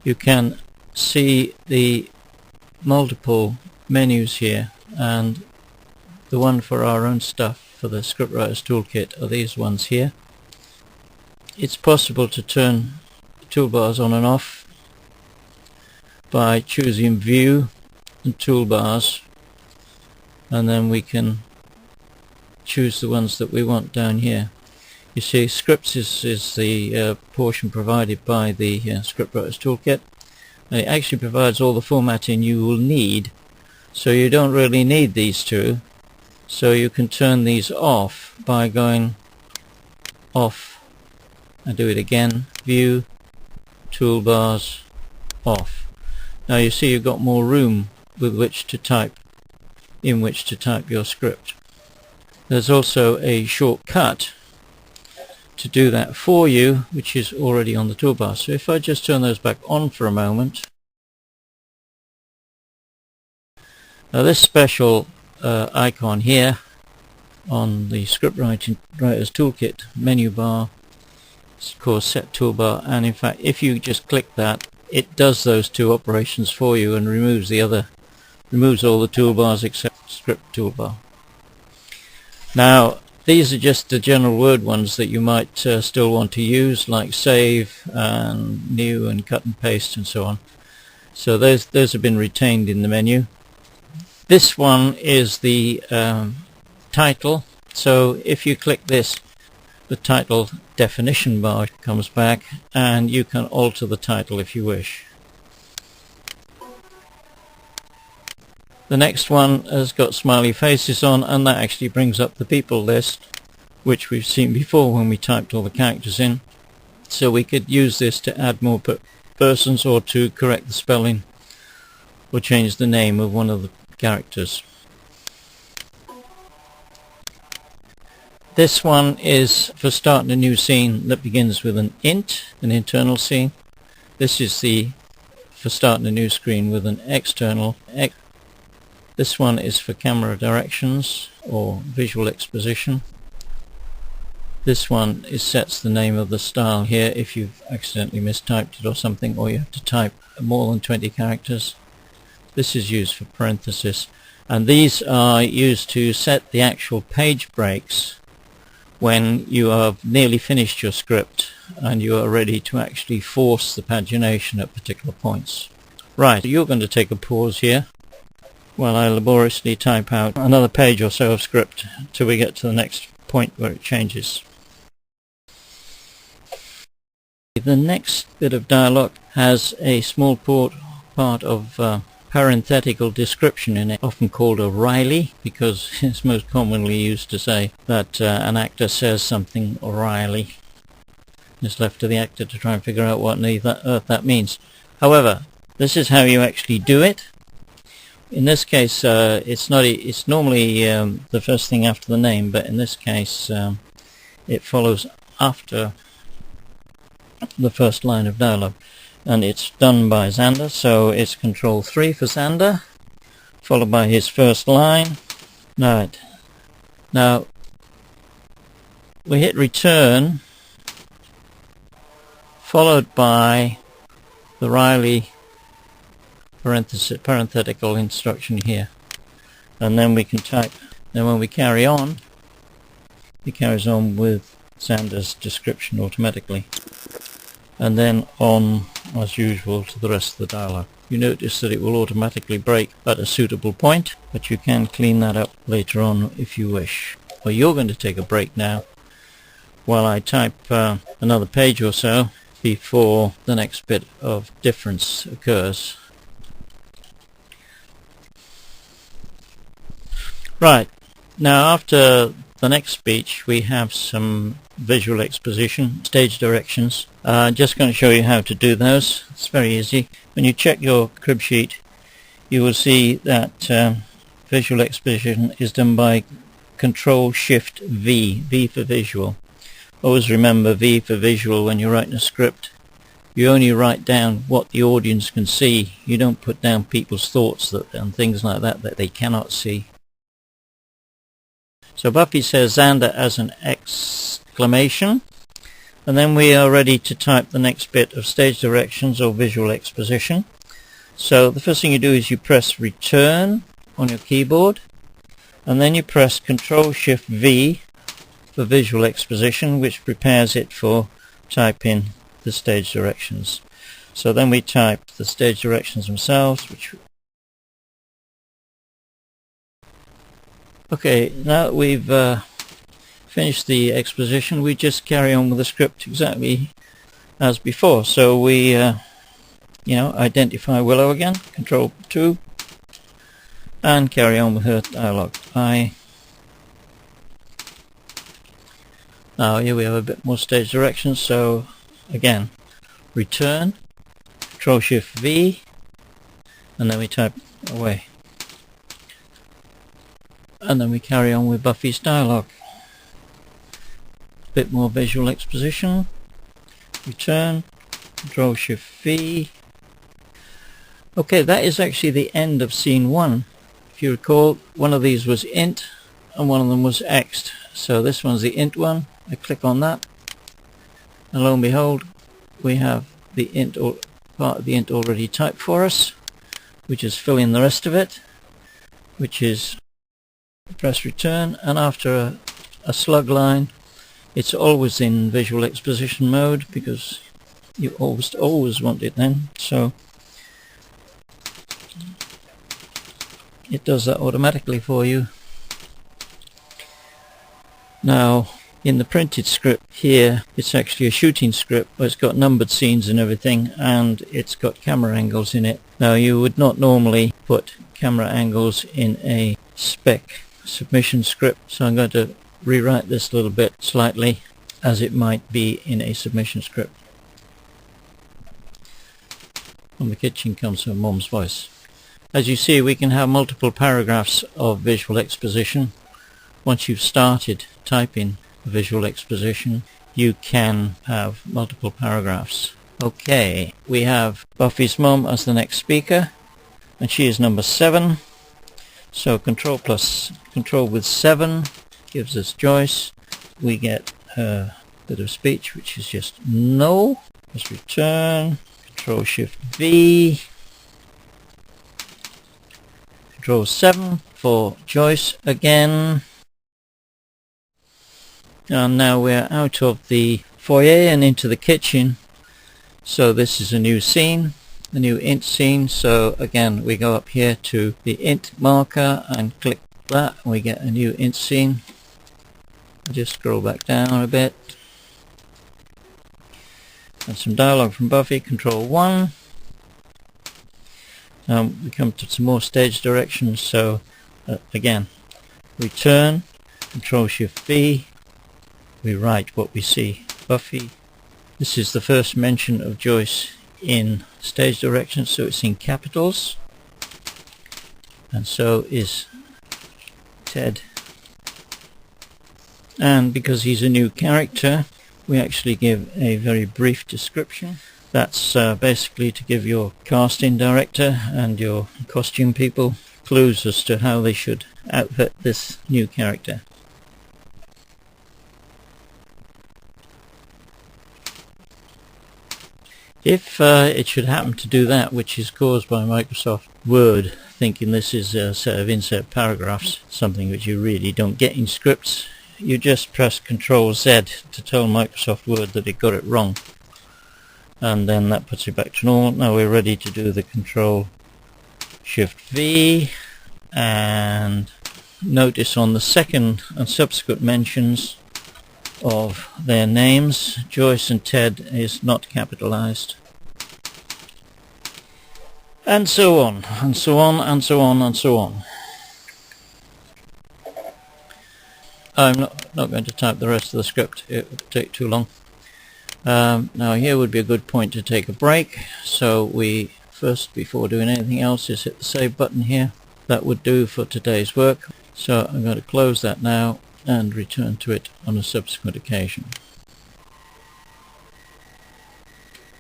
you can see the multiple menus here, and the one for our own stuff for the Scriptwriters Toolkit are these ones here. It's possible to turn toolbars on and off by choosing View and Toolbars, and then we can choose the ones that we want down here. You see, Scripts is the portion provided by the Scriptwriters Toolkit, and it actually provides all the formatting you will need, so you don't really need these two. So you can turn these off by going off, and do it again, View, Toolbars, off. Now you see you've got more room with which to type, in which to type your script. There's also a shortcut to do that for you, which is already on the toolbar. So if I just turn those back on for a moment. Now this special icon here on the Scriptwriters Toolkit menu bar is called Set Toolbar, and in fact if you just click that, it does those two operations for you and removes all the toolbars except Script Toolbar. Now these are just the general word ones that you might still want to use, like save and new and cut and paste and so on. So those have been retained in the menu. This one is the title, so if you click this, the title definition bar comes back, and you can alter the title if you wish. The next one has got smiley faces on, and that actually brings up the people list, which we've seen before when we typed all the characters in. So we could use this to add more persons, or to correct the spelling, or change the name of one of the characters. This one is for starting a new scene that begins with an int, an internal scene. This is for starting a new screen with an external. This one is for camera directions or visual exposition. This one sets the name of the style here if you've accidentally mistyped it or something, or you have to type more than 20 characters. This is used for parenthesis, and these are used to set the actual page breaks when you have nearly finished your script and you are ready to actually force the pagination at particular points. Right, you're going to take a pause here while I laboriously type out another page or so of script till we get to the next point where it changes. The next bit of dialogue has a small part of parenthetical description in it, often called a Riley, because it's most commonly used to say that an actor says something Riley. It's left to the actor to try and figure out what on earth that means. However, this is how you actually do it. In this case, it's normally the first thing after the name, but in this case it follows after the first line of dialogue. And it's done by Xander, so it's Control 3 for Xander, followed by his first line. Right. Now, we hit return, followed by the Riley parenthetical instruction here. And then we can type, then when we carry on, it carries on with Xander's description automatically. And then on, as usual, to the rest of the dialogue. You notice that it will automatically break at a suitable point, but you can clean that up later on if you wish. Well, you're going to take a break now while I type another page or so before the next bit of difference occurs. Right, now after the next speech we have some visual exposition, stage directions. Just going to show you how to do those. It's very easy. When you check your crib sheet, you will see that visual exposition is done by Control-Shift-V, V for visual. Always remember V for visual when you're writing a script. You only write down what the audience can see. You don't put down people's thoughts and things like that they cannot see. So Buffy says Xander as an exclamation, And then we are ready to type the next bit of stage directions or visual exposition. So the first thing you do is you press return on your keyboard, and then you press Ctrl-Shift-V for visual exposition, which prepares it for typing the stage directions. So then we type the stage directions themselves, Okay, now that we've finished the exposition, we just carry on with the script exactly as before. So we identify Willow again, Control 2, and carry on with her dialogue. Now here we have a bit more stage directions, so again, return, Ctrl-Shift-V, and then we type away. And then we carry on with Buffy's dialogue. Bit more visual exposition, return, Ctrl-Shift-V. Okay, that is actually the end of scene 1. If you recall, one of these was int and one of them was xed. So this one's the int one. I click on that, and lo and behold, we have the int or part of the int already typed for us. We just fill in the rest of it, which is press return, and after a slug line, it's always in visual exposition mode because you always want it then. So it does that automatically for you. Now in the printed script here, it's actually a shooting script where it's got numbered scenes and everything, and it's got camera angles in it. Now you would not normally put camera angles in a spec submission script, so I'm going to rewrite this a little bit slightly as it might be in a submission script. From the kitchen comes her mom's voice. As you see, we can have multiple paragraphs of visual exposition. Once you've started typing visual exposition, you can have multiple paragraphs. Okay, we have Buffy's mum as the next speaker, and she is number 7. So Control with 7 gives us Joyce. We get her bit of speech, which is just no. Let's return. Ctrl-Shift-V. Control-7 for Joyce again. And now we're out of the foyer and into the kitchen. So this is a new scene, a new int scene. So again, we go up here to the int marker and click that, and we get a new int scene. I'll just scroll back down a bit. And some dialogue from Buffy, Control-1. We come to some more stage directions. So again, return, Ctrl-Shift-V. We write what we see. Buffy. This is the first mention of Joyce in stage directions, so it's in capitals. And so is Ted. And because he's a new character, we actually give a very brief description. That's basically to give your casting director and your costume people clues as to how they should outfit this new character. If it should happen to do that, which is caused by Microsoft Word thinking this is a set of insert paragraphs, something which you really don't get in scripts, you just press Ctrl-Z to tell Microsoft Word that it got it wrong. And then that puts it back to normal. Now we're ready to do the Ctrl-Shift-V, and notice on the second and subsequent mentions of their names, Joyce and Ted is not capitalized. And so on, and so on, and so on, and so on. I'm not going to type the rest of the script, it would take too long. Now here would be a good point to take a break, so we first, before doing anything else, is hit the save button here. That would do for today's work, so I'm going to close that now and return to it on a subsequent occasion.